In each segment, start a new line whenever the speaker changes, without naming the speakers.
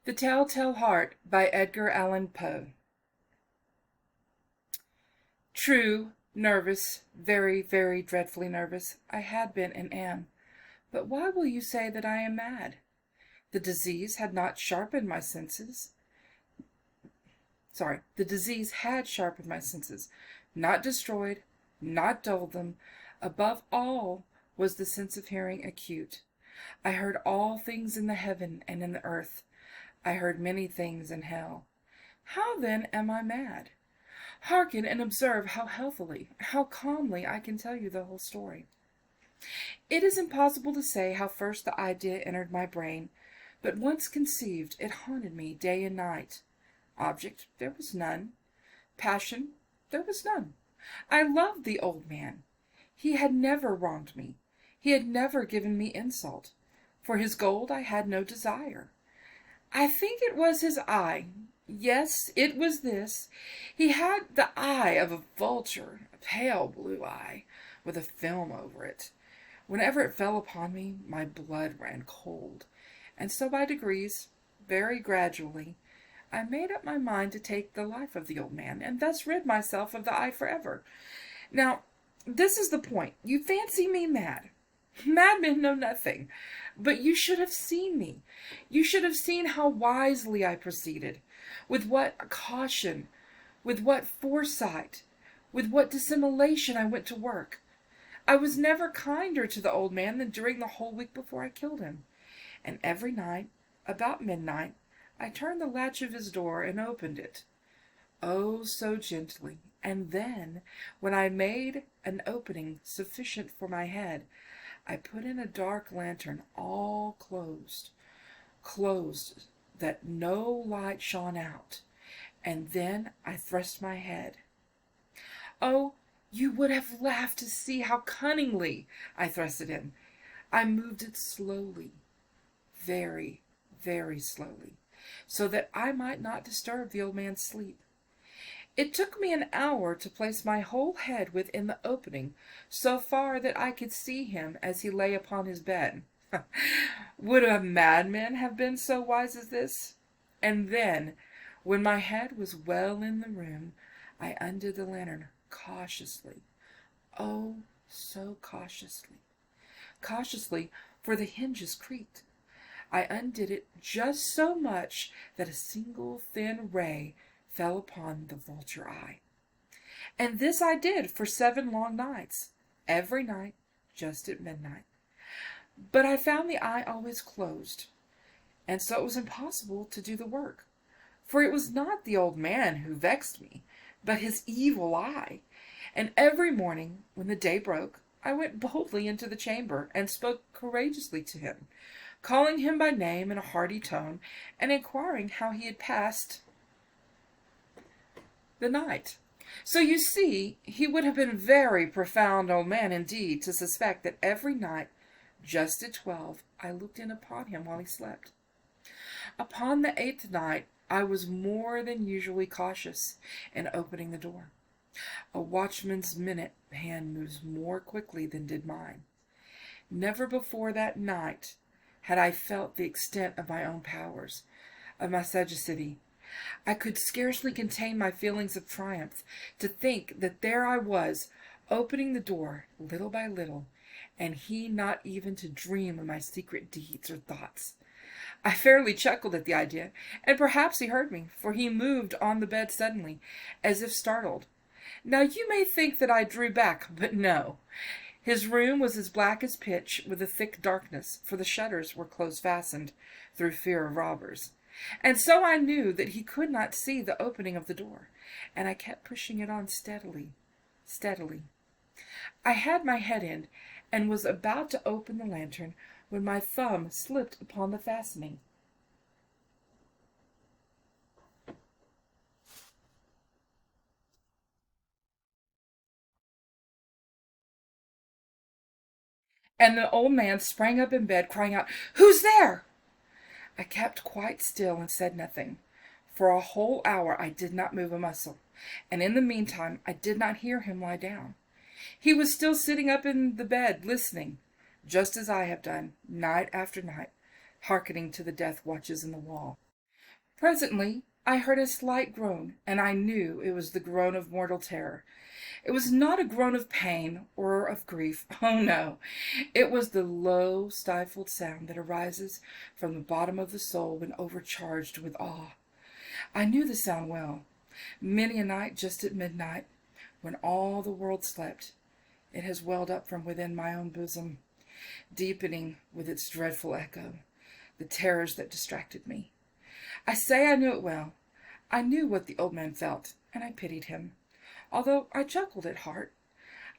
The Telltale Heart by Edgar Allan Poe. True, nervous, very, very dreadfully nervous, I had been and am. But why will you say that I am mad? The disease had not sharpened my senses. The disease had sharpened my senses, not destroyed, not dulled them. Above all was the sense of hearing acute. I heard all things in the heaven and in the earth. I heard many things in hell. How then am I mad? Hearken and observe how healthily, how calmly I can tell you the whole story. It is impossible to say how first the idea entered my brain, but once conceived, it haunted me day and night. Object, there was none. Passion, there was none. I loved the old man. He had never wronged me. He had never given me insult. For his gold I had no desire. I think it was his eye. Yes, it was this. He had the eye of a vulture, a pale blue eye, with a film over it. Whenever it fell upon me, my blood ran cold. And so by degrees, very gradually, I made up my mind to take the life of the old man, and thus rid myself of the eye forever. Now, this is the point. You fancy me mad. Madmen know nothing. But you should have seen me. You should have seen how wisely I proceeded, with what caution, with what foresight, with what dissimulation I went to work. I was never kinder to the old man than during the whole week before I killed him. And every night, about midnight, I turned the latch of his door and opened it. Oh, so gently. And then, when I made an opening sufficient for my head, I put in a dark lantern, all closed, that no light shone out, and then I thrust my head. Oh, you would have laughed to see how cunningly I thrust it in. I moved it slowly, very, very slowly, so that I might not disturb the old man's sleep. It took me an hour to place my whole head within the opening, so far that I could see him as he lay upon his bed. Would a madman have been so wise as this? And then, when my head was well in the room, I undid the lantern cautiously. Oh, so cautiously. Cautiously, for the hinges creaked. I undid it just so much that a single thin ray fell upon the vulture eye. And this I did for 7 long nights, every night, just at midnight. But I found the eye always closed, and so it was impossible to do the work. For it was not the old man who vexed me, but his evil eye. And every morning, when the day broke, I went boldly into the chamber and spoke courageously to him, calling him by name in a hearty tone, and inquiring how he had passed the night. So you see, he would have been a very profound old man indeed to suspect that every night, just at 12, I looked in upon him while he slept. Upon the 8th night, I was more than usually cautious in opening the door. A watchman's minute hand moves more quickly than did mine. Never before that night had I felt the extent of my own powers, of my sagacity. I could scarcely contain my feelings of triumph to think that there I was, opening the door little by little, and he not even to dream of my secret deeds or thoughts. I fairly chuckled at the idea, and perhaps he heard me, for he moved on the bed suddenly, as if startled. Now you may think that I drew back, but no. His room was as black as pitch, with a thick darkness, for the shutters were close-fastened, through fear of robbers. And so I knew that he could not see the opening of the door, and I kept pushing it on steadily, steadily. I had my head in, and was about to open the lantern, when my thumb slipped upon the fastening. And the old man sprang up in bed, crying out, "Who's there?" I kept quite still and said nothing. For a whole hour I did not move a muscle, and in the meantime I did not hear him lie down. He was still sitting up in the bed, listening, just as I have done, night after night, hearkening to the death watches in the wall. Presently I heard a slight groan, and I knew it was the groan of mortal terror. It was not a groan of pain or of grief. Oh no! It was the low, stifled sound that arises from the bottom of the soul when overcharged with awe. I knew the sound well. Many a night just at midnight, when all the world slept, it has welled up from within my own bosom, deepening with its dreadful echo the terrors that distracted me. I say I knew it well. I knew what the old man felt, and I pitied him, although I chuckled at heart.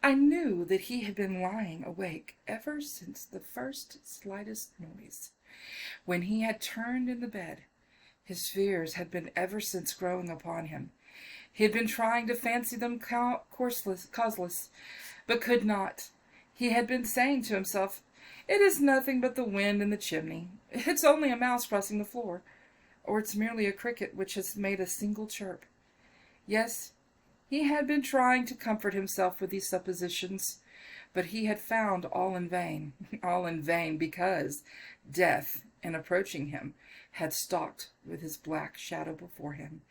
I knew that he had been lying awake ever since the first slightest noise. When he had turned in the bed, his fears had been ever since growing upon him. He had been trying to fancy them causeless, but could not. He had been saying to himself, "It is nothing but the wind in the chimney. It's only a mouse crossing the floor, or it's merely a cricket which has made a single chirp." Yes, he had been trying to comfort himself with these suppositions, but he had found all in vain, all in vain, because death, in approaching him, had stalked with his black shadow before him,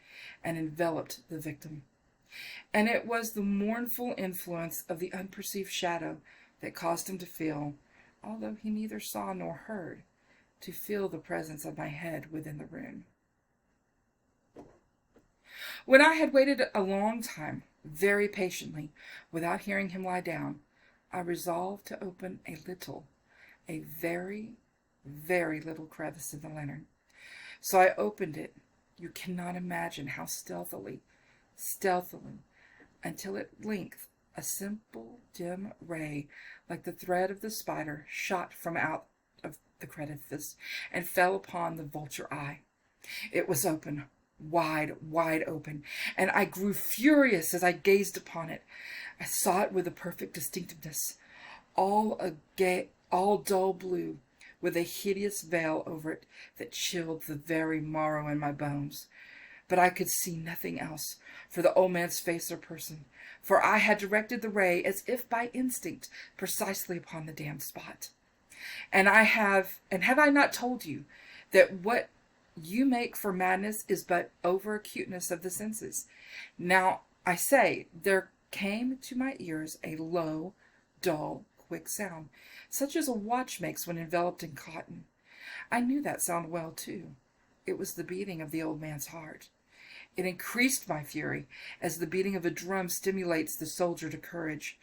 and enveloped the victim. And it was the mournful influence of the unperceived shadow that caused him to feel, although he neither saw nor heard, to feel the presence of my head within the room. When I had waited a long time, very patiently, without hearing him lie down, I resolved to open a very, very little crevice in the lantern. So I opened it, you cannot imagine how stealthily, until at length a simple dim ray, like the thread of the spider, shot from out of the crevice and fell upon the vulture eye. It was open, wide open, and I grew furious as I gazed upon it. I saw it with a perfect distinctness, all dull blue, with a hideous veil over it that chilled the very marrow in my bones. But I could see nothing else for the old man's face or person, for I had directed the ray as if by instinct precisely upon the damned spot. And have I not told you that what you make for madness is but over-acuteness of the senses? Now, I say, there came to my ears a low, dull, quick sound, such as a watch makes when enveloped in cotton. I knew that sound well, too. It was the beating of the old man's heart. It increased my fury, as the beating of a drum stimulates the soldier to courage.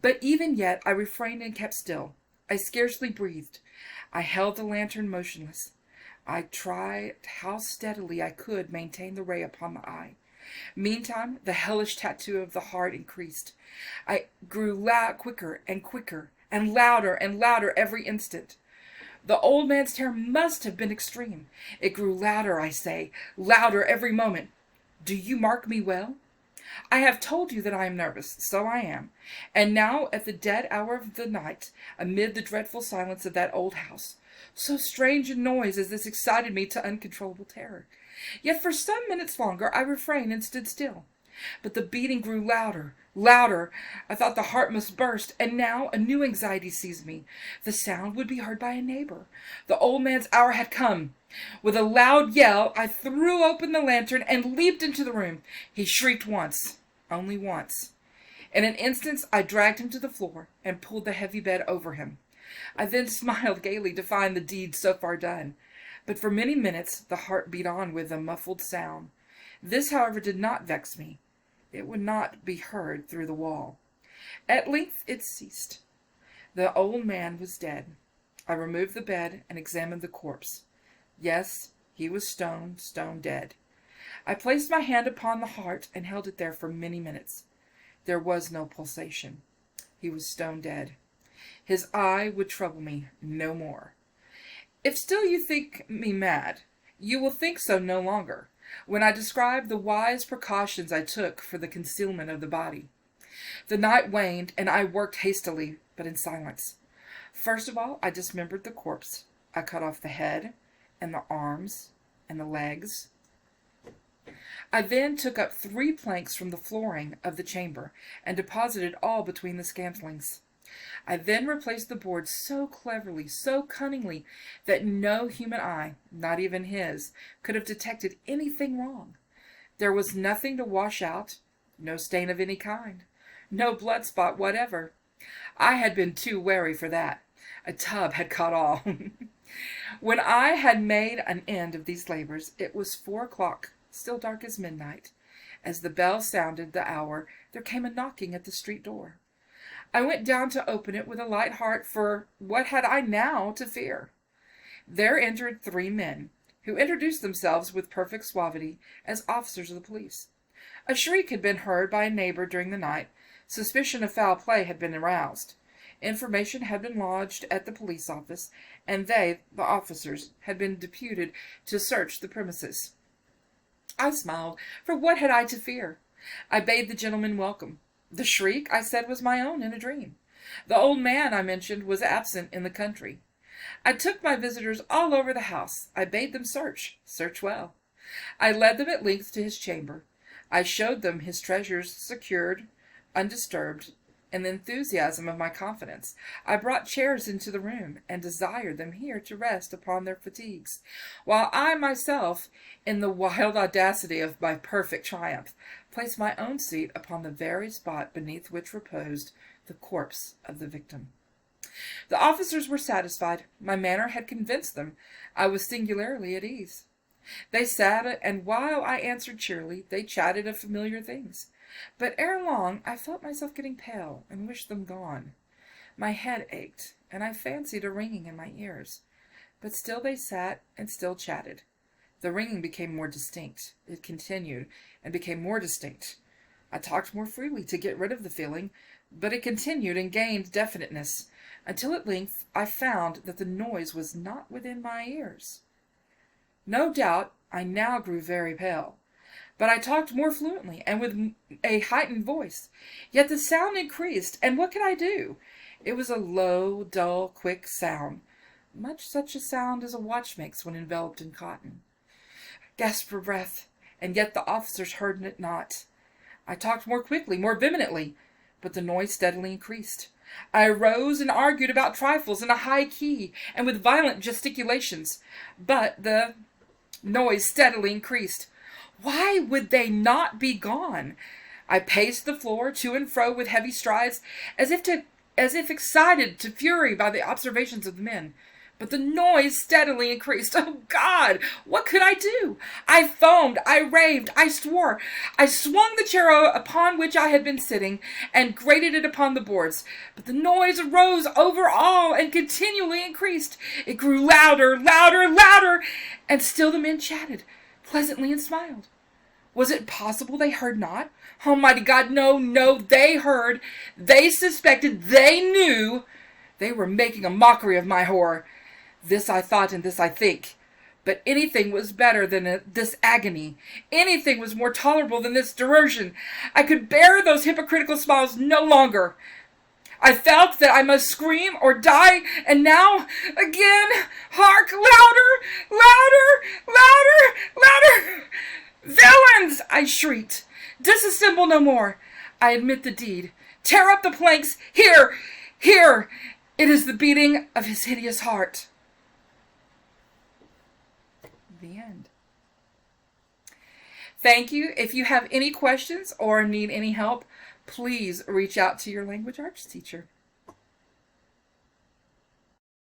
But even yet I refrained and kept still. I scarcely breathed. I held the lantern motionless. I tried how steadily I could maintain the ray upon the eye. Meantime, the hellish tattoo of the heart increased. I grew quicker, and louder every instant. The old man's terror must have been extreme. It grew louder, I say, louder every moment. Do you mark me well? I have told you that I am nervous, so I am. And now, at the dead hour of the night, amid the dreadful silence of that old house, so strange a noise as this excited me to uncontrollable terror. Yet for some minutes longer I refrained and stood still. But the beating grew louder. I thought the heart must burst, and now a new anxiety seized me. The sound would be heard by a neighbor. The old man's hour had come. With a loud yell, I threw open the lantern and leaped into the room. He shrieked once, only once. In an instant, I dragged him to the floor and pulled the heavy bed over him. I then smiled gaily to find the deed so far done. But for many minutes the heart beat on with a muffled sound. This, however, did not vex me. It would not be heard through the wall. At length it ceased. The old man was dead. I removed the bed and examined the corpse. Yes, he was stone dead. I placed my hand upon the heart and held it there for many minutes. There was no pulsation. He was stone dead. His eye would trouble me no more. If still you think me mad, you will think so no longer, when I describe the wise precautions I took for the concealment of the body. The night waned, and I worked hastily, but in silence. First of all, I dismembered the corpse. I cut off the head, and the arms, and the legs. I then took up 3 planks from the flooring of the chamber, and deposited all between the scantlings. I then replaced the boards so cleverly, so cunningly, that no human eye, not even his, could have detected anything wrong. There was nothing to wash out, no stain of any kind, no blood spot whatever. I had been too wary for that. A tub had caught all. When I had made an end of these labors, it was 4 o'clock, still dark as midnight. As the bell sounded the hour, there came a knocking at the street door. I went down to open it with a light heart, for what had I now to fear? There entered 3 men, who introduced themselves with perfect suavity as officers of the police. A shriek had been heard by a neighbor during the night. Suspicion of foul play had been aroused. Information had been lodged at the police office, and they, the officers, had been deputed to search the premises. I smiled, for what had I to fear? I bade the gentleman welcome. The shriek, I said, was my own in a dream. The old man, I mentioned, was absent in the country. I took my visitors all over the house. I bade them search well. I led them at length to his chamber. I showed them his treasures secured, undisturbed. In the enthusiasm of my confidence, I brought chairs into the room, and desired them here to rest upon their fatigues, while I myself, in the wild audacity of my perfect triumph, placed my own seat upon the very spot beneath which reposed the corpse of the victim. The officers were satisfied. My manner had convinced them. I was singularly at ease. They sat, and while I answered cheerily, they chatted of familiar things. But ere long I felt myself getting pale, and wished them gone. My head ached, and I fancied a ringing in my ears. But still they sat, and still chatted. The ringing became more distinct. It continued, and became more distinct. I talked more freely to get rid of the feeling, but it continued and gained definiteness, until at length I found that the noise was not within my ears. No doubt I now grew very pale, but I talked more fluently and with a heightened voice. Yet the sound increased, and what could I do? It was a low, dull, quick sound, much such a sound as a watch makes when enveloped in cotton. I gasped for breath, and yet the officers heard it not. I talked more quickly, more vehemently, but the noise steadily increased. I arose and argued about trifles in a high key and with violent gesticulations, but the noise steadily increased. Why would they not be gone? I paced the floor to and fro with heavy strides, as if excited to fury by the observations of the men. But the noise steadily increased. Oh, God! What could I do? I foamed, I raved, I swore. I swung the chair upon which I had been sitting, and grated it upon the boards. But the noise arose over all, and continually increased. It grew louder, louder, louder, and still the men chatted pleasantly and smiled. Was it possible they heard not? Almighty God, no, no, they heard, they suspected, they knew. They were making a mockery of my horror. This I thought, and this I think. But anything was better than this agony. Anything was more tolerable than this derision. I could bear those hypocritical smiles no longer. I felt that I must scream or die, and now, again, hark, louder, louder, louder, louder. Villains! I shrieked. Disassemble no more. I admit the deed. Tear up the planks. Here, here. It is the beating of his hideous heart. The end. Thank you. If you have any questions or need any help, please reach out to your language arts teacher.